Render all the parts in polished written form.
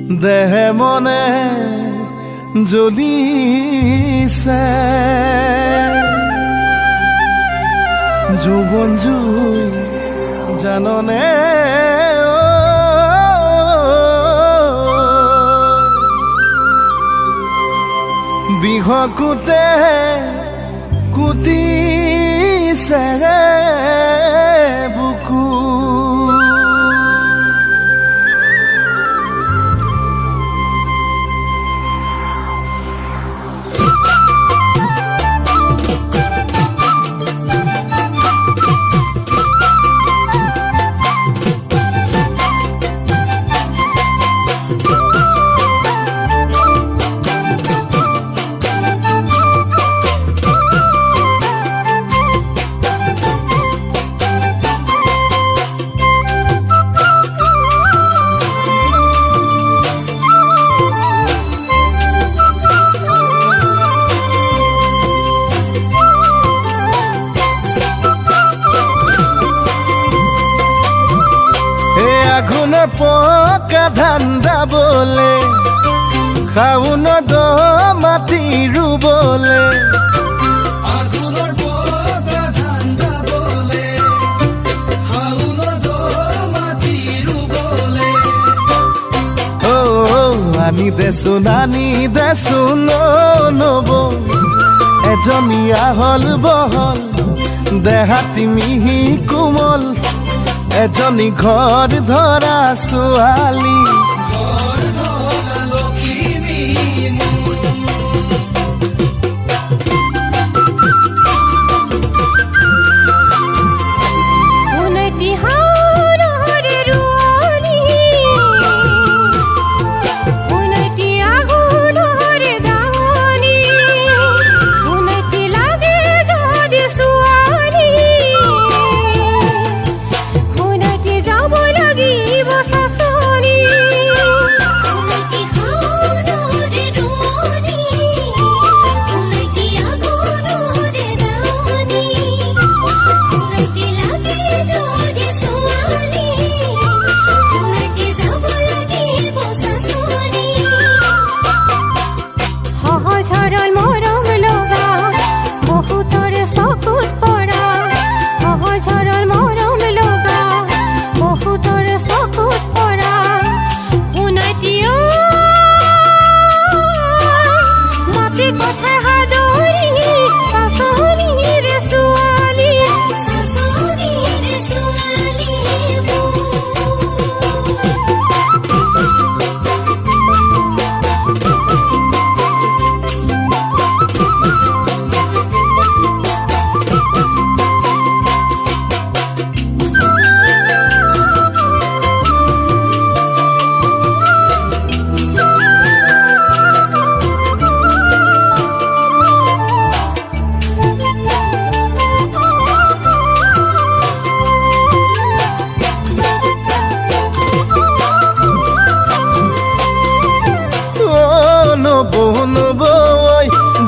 দেহে মনে জ্বলিছে যৌবন জুই জাননে বিহকুতে কুটিছে বুকু পকা ধান্দা বলে খাউন দ মাটি ৰুবলে আগুনৰ পকা ধান্দা বলে খাউন দ মাটি ৰুবলে ও আনি দেচোন নব এজনীয়া হল বহল দেহাতি মিহি কোমল এজনী ঘৰ ধৰা ছোৱালী ঘৰ ধৰা লখিমী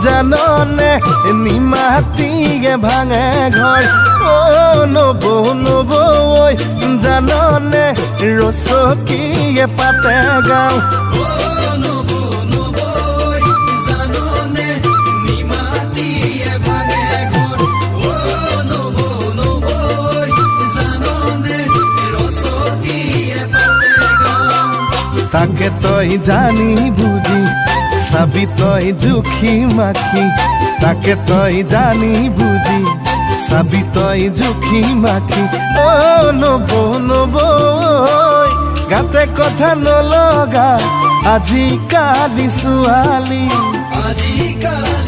জাননে নিমাতিয়ে ভাঙে ঘৰ ও নব জাননে ৰচকীয়ে পাতে গাঁও জাননে নিমাতিয়ে ভাঙে ঘৰ জাননে ৰচকীয়ে পাতে গাঁও তাকে তই জানি বুজি চাবি তই জুখি মাখি তাকে তই জানি বুজি চাবি তই জুখি মাখি ও নব গাতে কথা নলগা আজিকালি ছোৱালী আজিকালি